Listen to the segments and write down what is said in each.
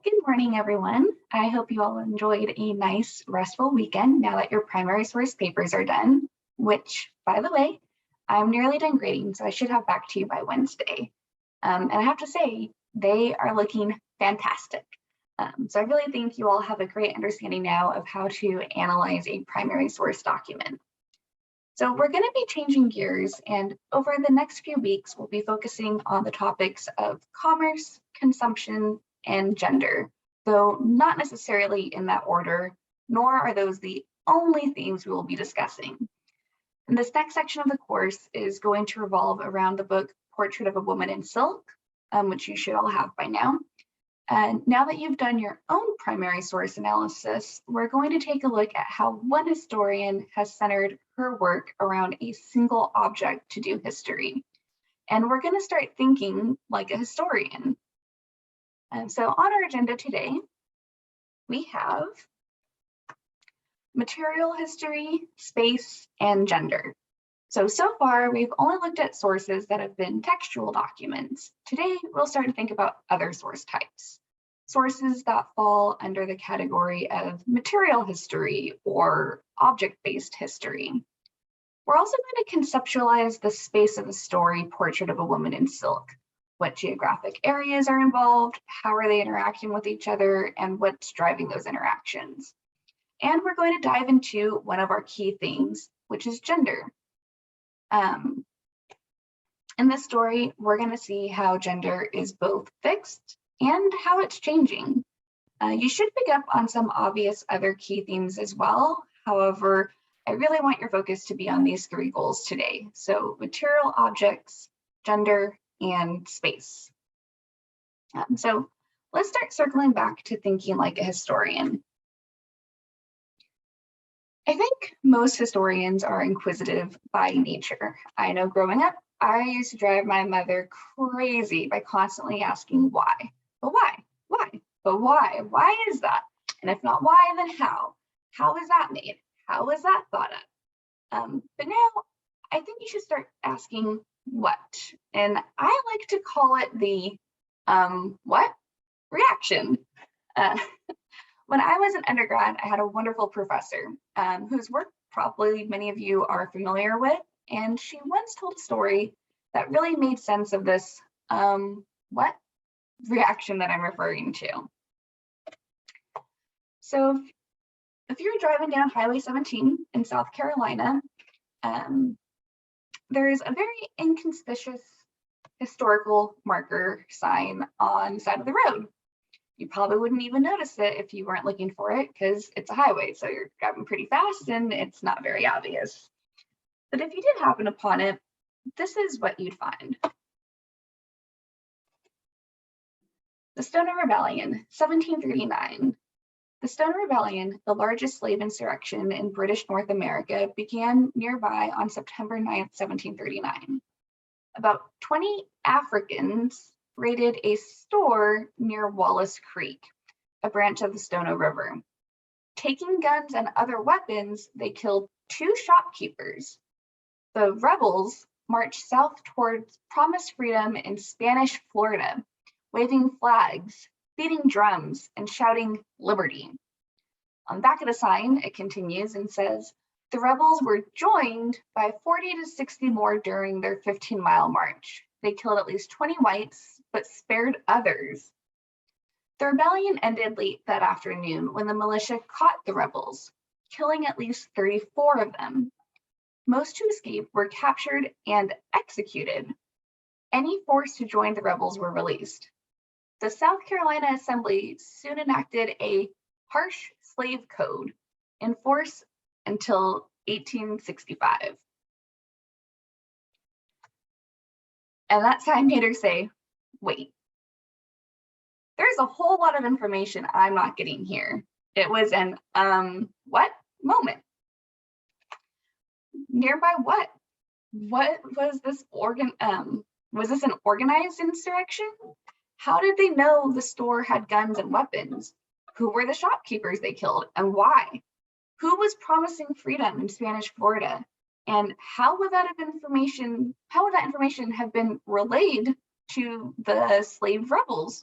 Good morning, everyone. I hope you all enjoyed a nice, restful weekend now that your primary source papers are done, which, by the way, I'm nearly done grading, so I should have back to you by Wednesday. And I have to say, they are looking fantastic. So I really think you all have a great understanding now of how to analyze a primary source document. So we're going to be changing gears, and over the next few weeks, we'll be focusing on the topics of commerce, consumption, and gender, though not necessarily in that order, nor are those the only themes we will be discussing. And this next section of the course is going to revolve around the book Portrait of a Woman in Silk, which you should all have by now. And now that you've done your own primary source analysis, we're going to take a look at how one historian has centered her work around a single object to do history. And we're going to start thinking like a historian. And so on our agenda today, we have material history, space, and gender. So far, we've only looked at sources that have been textual documents. Today, we'll start to think about other source types, sources that fall under the category of material history or object-based history. We're also going to conceptualize the space of the story Portrait of a Woman in Silk. What geographic areas are involved, how are they interacting with each other, and what's driving those interactions. And we're going to dive into one of our key themes, which is gender. In this story, we're going to see how gender is both fixed and how it's changing. You should pick up on some obvious other key themes as well. However, I really want your focus to be on these three goals today. So material objects, gender, and space. So let's start circling back to thinking like a historian. I think most historians are inquisitive by nature. I know growing up, I used to drive my mother crazy by constantly asking why. But why? Why? But why? Why is that? And if not why, then how? How is that made? How is that thought of? But now I think you should start asking what? And I like to call it the what? Reaction. When I was an undergrad, I had a wonderful professor whose work probably many of you are familiar with, and she once told a story that really made sense of this what reaction that I'm referring to. So if you're driving down Highway 17 in South Carolina, there's a very inconspicuous historical marker sign on the side of the road. You probably wouldn't even notice it if you weren't looking for it because it's a highway, so you're driving pretty fast and it's not very obvious. But if you did happen upon it, this is what you'd find. The Stoner Rebellion, 1739. The Stoner Rebellion, the largest slave insurrection in British North America, began nearby on September 9th, 1739. About 20 Africans raided a store near Wallace Creek, a branch of the Stono River. Taking guns and other weapons, they killed 2 shopkeepers. The rebels marched south towards promised freedom in Spanish Florida, waving flags, beating drums, and shouting liberty. On the back of the sign, it continues and says, the rebels were joined by 40 to 60 more during their 15-mile march. They killed at least 20 whites, but spared others. The rebellion ended late that afternoon when the militia caught the rebels, killing at least 34 of them. Most who escaped were captured and executed. Any forced to join the rebels were released. The South Carolina Assembly soon enacted a harsh slave code in force until 1865. And that sign made her say, wait, there's a whole lot of information I'm not getting here. It was an what moment? Nearby what? What was this was this an organized insurrection? How did they know the store had guns and weapons? Who were the shopkeepers they killed and why? Who was promising freedom in Spanish Florida? And how would that information have been relayed to the slave rebels?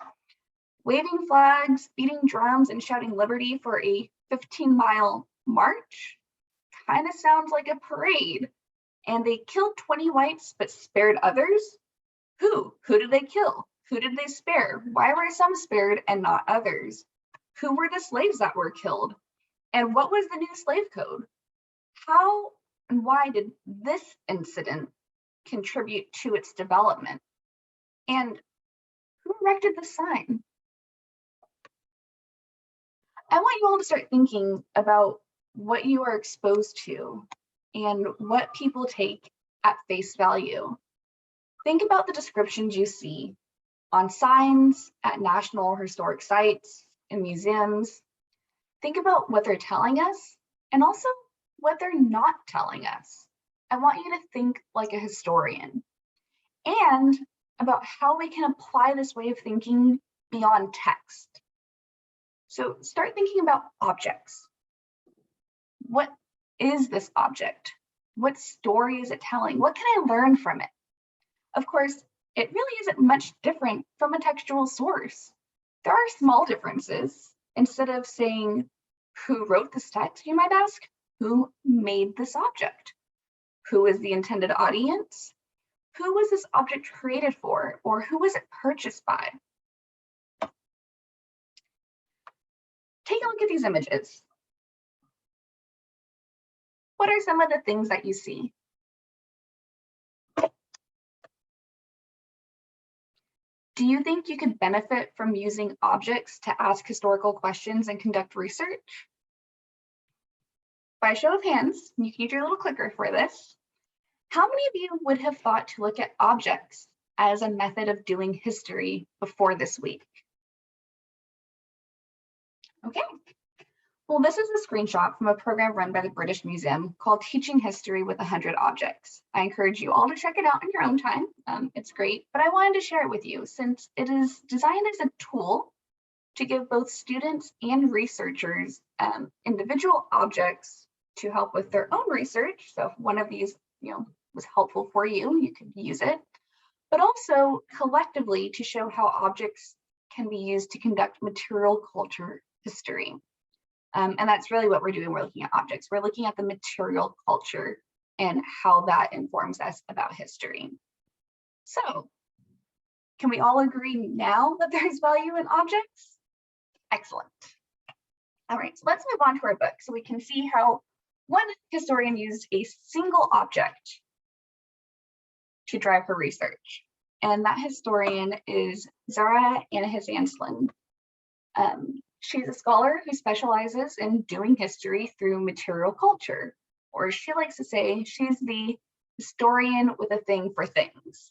Waving flags, beating drums, and shouting liberty for a 15-mile march kind of sounds like a parade. And they killed 20 whites but spared others? Who? Who did they kill? Who did they spare? Why were some spared and not others? Who were the slaves that were killed? And what was the new slave code? How and why did this incident contribute to its development? And who erected the sign? I want you all to start thinking about what you are exposed to and what people take at face value. Think about the descriptions you see on signs, at national or historic sites, in museums. Think about what they're telling us and also what they're not telling us. I want you to think like a historian and about how we can apply this way of thinking beyond text. So start thinking about objects. What is this object? What story is it telling? What can I learn from it? Of course, it really isn't much different from a textual source. There are small differences. Instead of saying, who wrote this text, you might ask, who made this object? Who is the intended audience? Who was this object created for, or who was it purchased by? Take a look at these images. What are some of the things that you see? Do you think you could benefit from using objects to ask historical questions and conduct research? By a show of hands, you can use your little clicker for this. How many of you would have thought to look at objects as a method of doing history before this week? Okay. Well, this is a screenshot from a program run by the British Museum called Teaching History with 100 Objects. I encourage you all to check it out in your own time. It's great, but I wanted to share it with you since it is designed as a tool to give both students and researchers individual objects to help with their own research. So if one of these, was helpful for you, you could use it, but also collectively to show how objects can be used to conduct material culture history. And that's really what we're doing. We're looking at objects. We're looking at the material culture and how that informs us about history. So can we all agree now that there's value in objects? Excellent. All right, so let's move on to our book so we can see how one historian used a single object to drive her research. And that historian is Zara Anahis-Anslin. She's a scholar who specializes in doing history through material culture, or as she likes to say, she's the historian with a thing for things.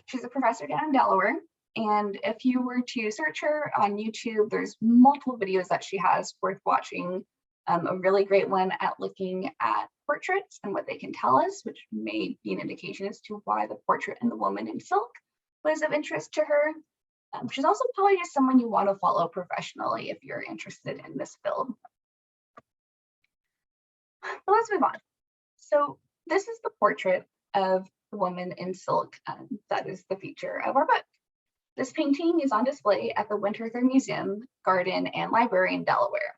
She's a professor down in Delaware, and if you were to search her on YouTube, there's multiple videos that she has worth watching. A really great one at looking at portraits and what they can tell us, which may be an indication as to why the portrait and the woman in silk was of interest to her. She's also probably just someone you want to follow professionally if you're interested in this field. But let's move on. So this is the portrait of the woman in silk that is the feature of our book. This painting is on display at the Winterthur Museum, Garden, and Library in Delaware.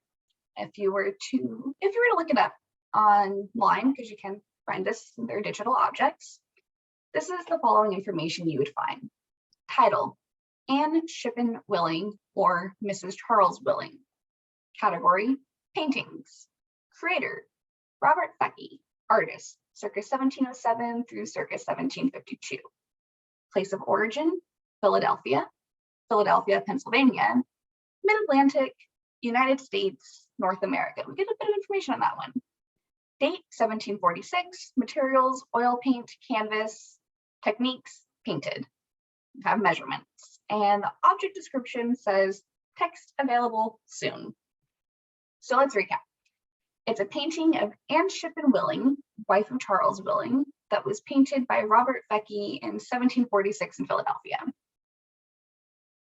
If you were to look it up online, because you can find this in their digital objects, this is the following information you would find. Title: Anne Shippen Willing, or Mrs. Charles Willing. Category: Paintings. Creator: Robert Fecky. Artist: circa 1707 through circa 1752. Place of origin: Philadelphia, Pennsylvania, Mid-Atlantic, United States, North America. We get a bit of information on that one. Date: 1746. Materials: oil paint, canvas. Techniques: painted. We have measurements. And the object description says text available soon. So let's recap. It's a painting of Anne Shippen Willing, wife of Charles Willing, that was painted by Robert Fecky in 1746 in Philadelphia.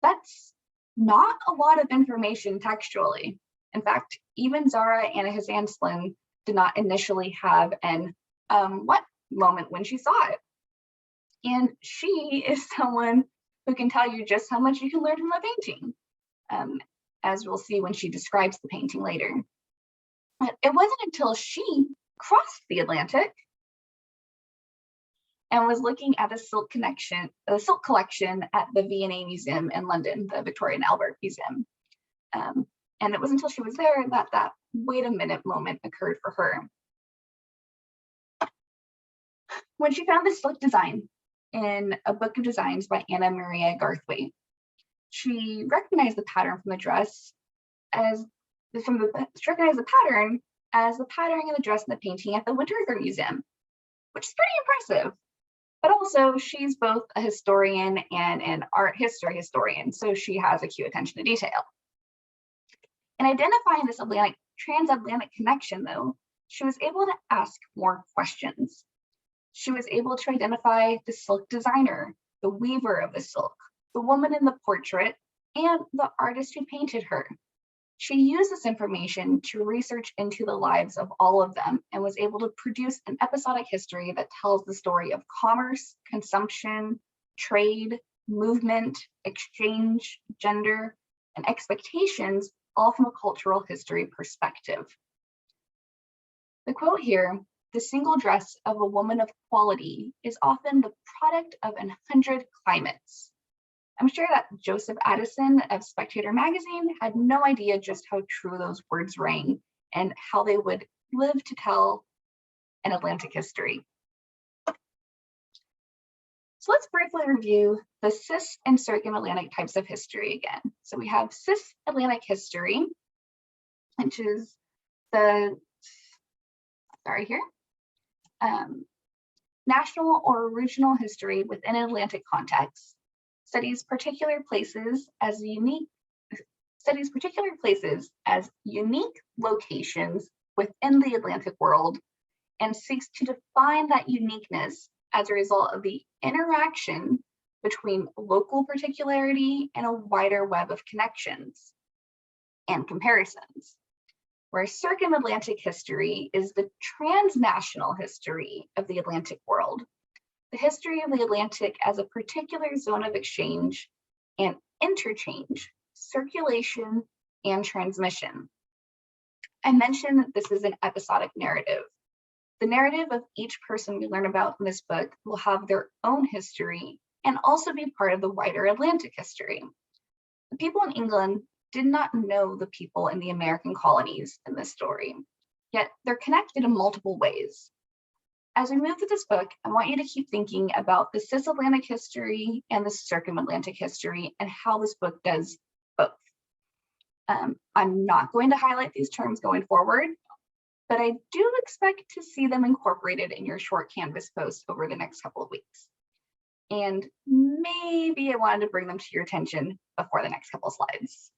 That's not a lot of information textually. In fact, even Zara Anahis-Anslin did not initially have an what moment when she saw it. And she is someone who can tell you just how much you can learn from a painting, as we'll see when she describes the painting later. But it wasn't until she crossed the Atlantic and was looking at a silk collection at the V&A Museum in London, the Victoria and Albert Museum. And it was until she was there that that wait a minute moment occurred for her. When she found this silk design in a book of designs by Anna Maria Garthwaite, she recognized the pattern from the dress as the patterning of the dress in the painting at the Winter Art Museum, which is pretty impressive. But also, she's both a historian and an art history historian, so she has acute attention to detail. In identifying this transatlantic connection, though, she was able to ask more questions. She was able to identify the silk designer, the weaver of the silk, the woman in the portrait, and the artist who painted her. She used this information to research into the lives of all of them and was able to produce an episodic history that tells the story of commerce, consumption, trade, movement, exchange, gender, and expectations, all from a cultural history perspective. The quote here, "The single dress of a woman of quality is often the product of 100 climates." I'm sure that Joseph Addison of Spectator magazine had no idea just how true those words rang and how they would live to tell an Atlantic history. So let's briefly review the cis and circumatlantic types of history again. So we have cis-Atlantic history, which is national or regional history within an Atlantic context, studies particular places as unique locations within the Atlantic world, and seeks to define that uniqueness as a result of the interaction between local particularity and a wider web of connections and comparisons. Whereas circumatlantic history is the transnational history of the Atlantic world, the history of the Atlantic as a particular zone of exchange and interchange, circulation, and transmission. I mentioned that this is an episodic narrative. The narrative of each person we learn about in this book will have their own history and also be part of the wider Atlantic history. The people in England did not know the people in the American colonies in this story, yet they're connected in multiple ways. As we move through this book, I want you to keep thinking about the cis-Atlantic history and the circumatlantic history and how this book does both. I'm not going to highlight these terms going forward, but I do expect to see them incorporated in your short Canvas post over the next couple of weeks. And maybe I wanted to bring them to your attention before the next couple of slides.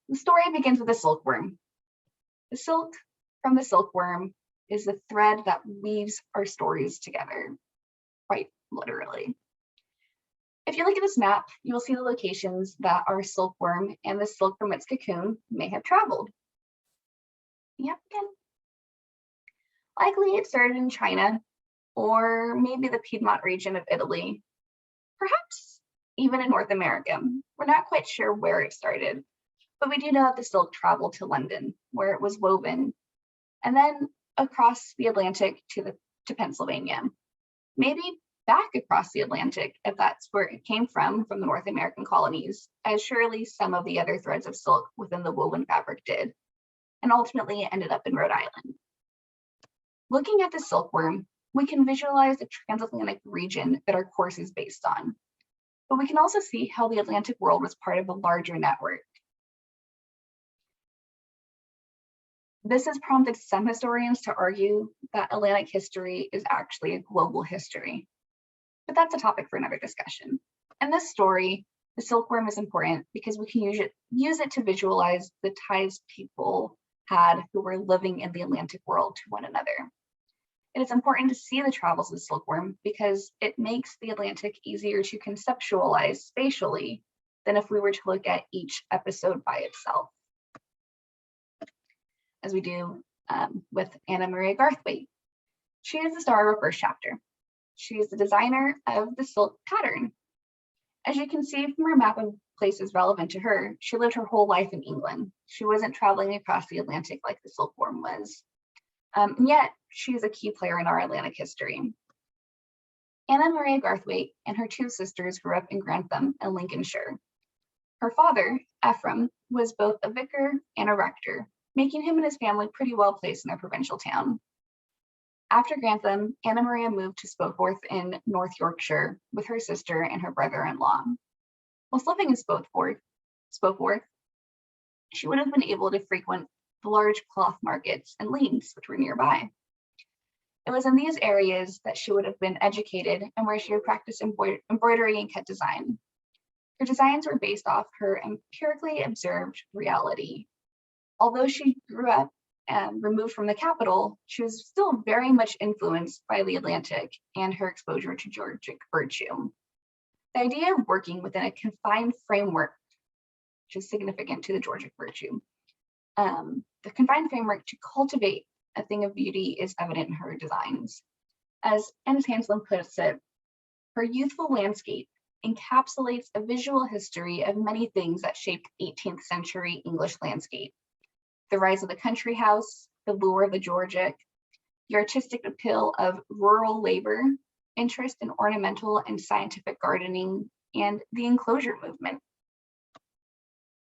The story begins with a silkworm. The silk from the silkworm is the thread that weaves our stories together, quite literally. If you look at this map, you will see the locations that our silkworm and the silk from its cocoon may have traveled. Yep, again. Likely it started in China, or maybe the Piedmont region of Italy, perhaps even in North America. We're not quite sure where it started, but we do know that the silk traveled to London, where it was woven, and then across the Atlantic to Pennsylvania. Maybe back across the Atlantic, if that's where it came from the North American colonies, as surely some of the other threads of silk within the woven fabric did, and ultimately it ended up in Rhode Island. Looking at the silkworm, we can visualize the transatlantic region that our course is based on, but we can also see how the Atlantic world was part of a larger network. This has prompted some historians to argue that Atlantic history is actually a global history, but that's a topic for another discussion. In this story, the silkworm is important because we can use it to visualize the ties people had who were living in the Atlantic world to one another. It is important to see the travels of the silkworm because it makes the Atlantic easier to conceptualize spatially than if we were to look at each episode by itself, as we do with Anna Maria Garthwaite. She is the star of our first chapter. She is the designer of the silk pattern. As you can see from her map of places relevant to her, she lived her whole life in England. She wasn't traveling across the Atlantic like the silkworm was. And yet, she is a key player in our Atlantic history. Anna Maria Garthwaite and her two sisters grew up in Grantham and Lincolnshire. Her father, Ephraim, was both a vicar and a rector, making him and his family pretty well placed in their provincial town. After Grantham, Anna Maria moved to Spokeworth in North Yorkshire with her sister and her brother-in-law. Whilst living in Spokeworth, she would have been able to frequent the large cloth markets and lanes which were nearby. It was in these areas that she would have been educated and where she would practice embroidery and cut design. Her designs were based off her empirically observed reality. Although she grew up removed from the capital, she was still very much influenced by the Atlantic and her exposure to Georgic virtue. The idea of working within a confined framework, which is significant to the Georgic virtue, the confined framework to cultivate a thing of beauty is evident in her designs. As Ennis Hanslin puts it, her youthful landscape encapsulates a visual history of many things that shaped 18th century English landscape. The rise of the country house, the lure of the Georgic, the artistic appeal of rural labor, interest in ornamental and scientific gardening, and the enclosure movement.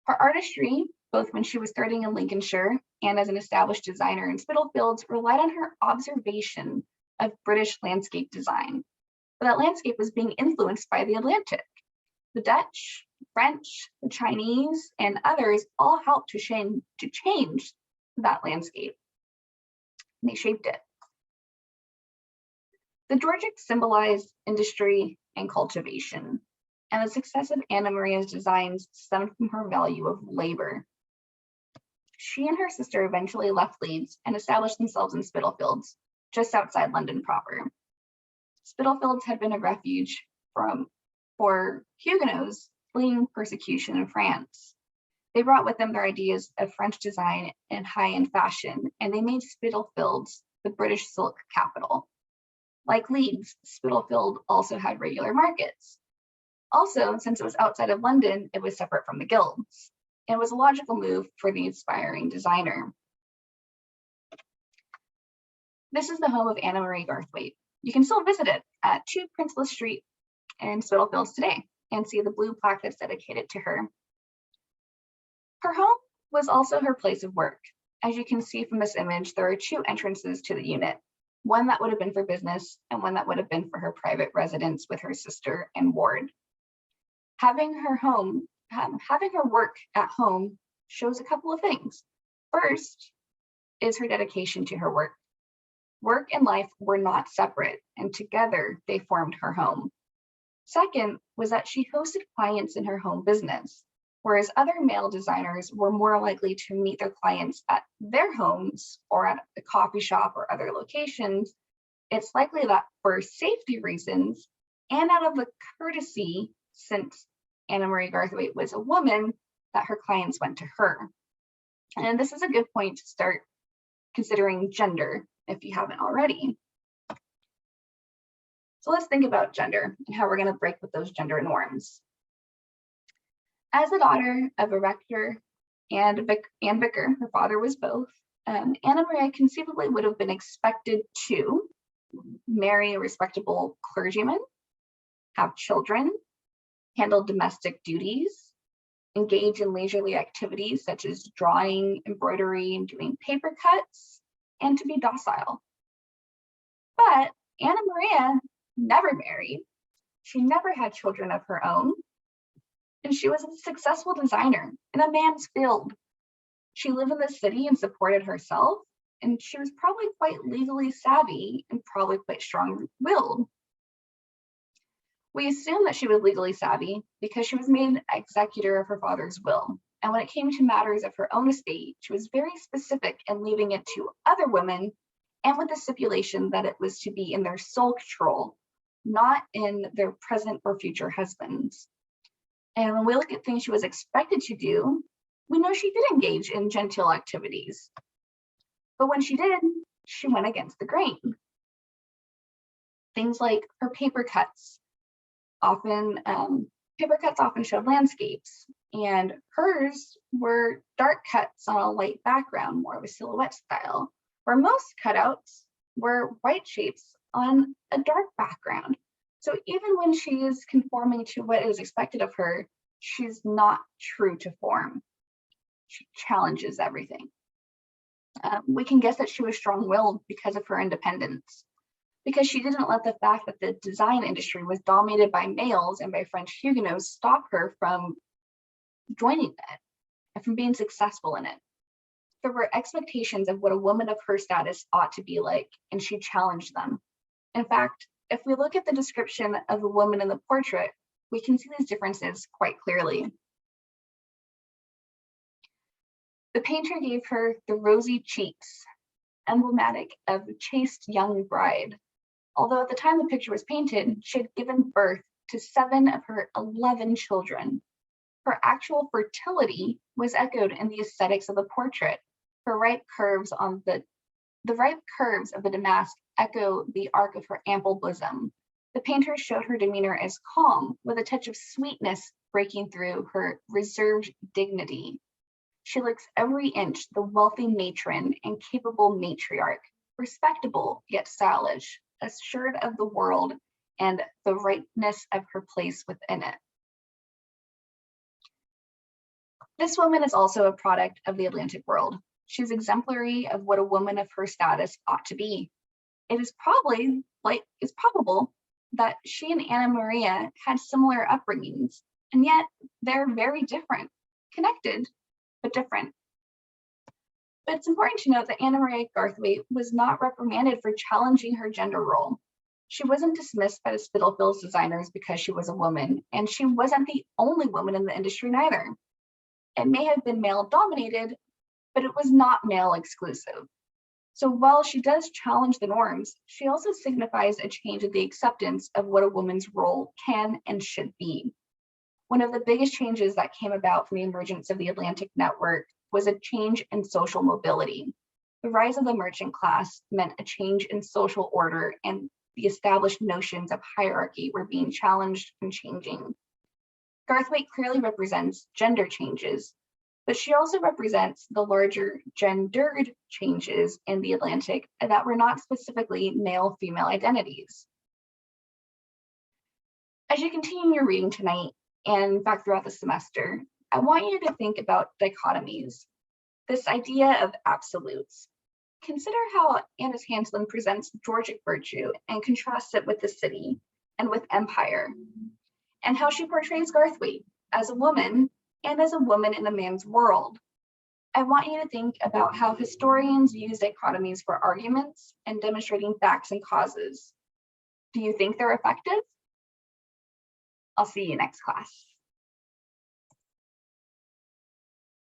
Her artistry, both when she was starting in Lincolnshire and as an established designer in Spitalfields, relied on her observation of British landscape design. But that landscape was being influenced by the Atlantic. The Dutch, French, the Chinese, and others all helped to change that landscape. And they shaped it. The Georgic symbolized industry and cultivation, and the success of Anna Maria's designs stemmed from her value of labor. She and her sister eventually left Leeds and established themselves in Spitalfields, just outside London proper. Spitalfields had been a refuge for Huguenots fleeing persecution in France. They brought with them their ideas of French design and high-end fashion, and they made Spitalfields the British silk capital. Like Leeds, Spitalfield also had regular markets. Also, since it was outside of London, it was separate from the guilds. It was a logical move for the aspiring designer. This is the home of Anna Maria Garthwaite. You can still visit it at 2 Princeless Street in Spitalfields today and see the blue plaque that's dedicated to her. Her home was also her place of work. As you can see from this image, there are 2 entrances to the unit, one that would have been for business and one that would have been for her private residence with her sister and ward. Having her work at home shows a couple of things. First is her dedication to her work. Work and life were not separate, and together they formed her home. Second was that she hosted clients in her home business, whereas other male designers were more likely to meet their clients at their homes or at a coffee shop or other locations. It's likely that for safety reasons and out of the courtesy, since Anna Maria Garthwaite was a woman, that her clients went to her. And this is a good point to start considering gender if you haven't already. So let's think about gender and how we're going to break with those gender norms. As the daughter of a rector and vicar, her father was both, Anna Maria conceivably would have been expected to marry a respectable clergyman, have children, handle domestic duties, engage in leisurely activities such as drawing, embroidery, and doing paper cuts, and to be docile. But Anna Maria never married. She never had children of her own. And she was a successful designer in a man's field. She lived in the city and supported herself, and she was probably quite legally savvy and probably quite strong-willed. We assume that she was legally savvy because she was made an executor of her father's will. And when it came to matters of her own estate, she was very specific in leaving it to other women, and with the stipulation that it was to be in their sole control, not in their present or future husbands. And when we look at things she was expected to do, we know she did engage in genteel activities. But when she did, she went against the grain. Things like her paper cuts often showed landscapes, and hers were dark cuts on a light background, more of a silhouette style, where most cutouts were white shapes on a dark background. So even when she is conforming to what is expected of her, she's not true to form. She challenges everything. We can guess that she was strong-willed because of her independence, because she didn't let the fact that the design industry was dominated by males and by French Huguenots stop her from joining it and from being successful in it. There were expectations of what a woman of her status ought to be like, and she challenged them. In fact, if we look at the description of the woman in the portrait, we can see these differences quite clearly. The painter gave her the rosy cheeks, emblematic of a chaste young bride. Although at the time the picture was painted, she had given birth to 7 of her 11 children. Her actual fertility was echoed in the aesthetics of the portrait. Her ripe curves of the damask echo the arc of her ample bosom. The painter showed her demeanor as calm, with a touch of sweetness breaking through her reserved dignity. She looks every inch the wealthy matron and capable matriarch, respectable yet stylish, assured of the world and the rightness of her place within it. This woman is also a product of the Atlantic world. She's exemplary of what a woman of her status ought to be. It is probable that she and Anna Maria had similar upbringings, and yet they're very different, connected, but different. But it's important to note that Anna Maria Garthwaite was not reprimanded for challenging her gender role. She wasn't dismissed by the Spitalfields designers because she was a woman, and she wasn't the only woman in the industry neither. It may have been male dominated, but it was not male exclusive. So while she does challenge the norms, she also signifies a change in the acceptance of what a woman's role can and should be. One of the biggest changes that came about from the emergence of the Atlantic network was a change in social mobility. The rise of the merchant class meant a change in social order, and the established notions of hierarchy were being challenged and changing. Garthwaite clearly represents gender changes, but she also represents the larger gendered changes in the Atlantic that were not specifically male-female identities. As you continue your reading tonight, and in fact throughout the semester, I want you to think about dichotomies, this idea of absolutes. Consider how Annis Hanslin presents Georgic virtue and contrasts it with the city and with empire, and how she portrays Garthwaite as a woman and as a woman in a man's world. I want you to think about how historians use dichotomies for arguments and demonstrating facts and causes. Do you think they're effective? I'll see you next class.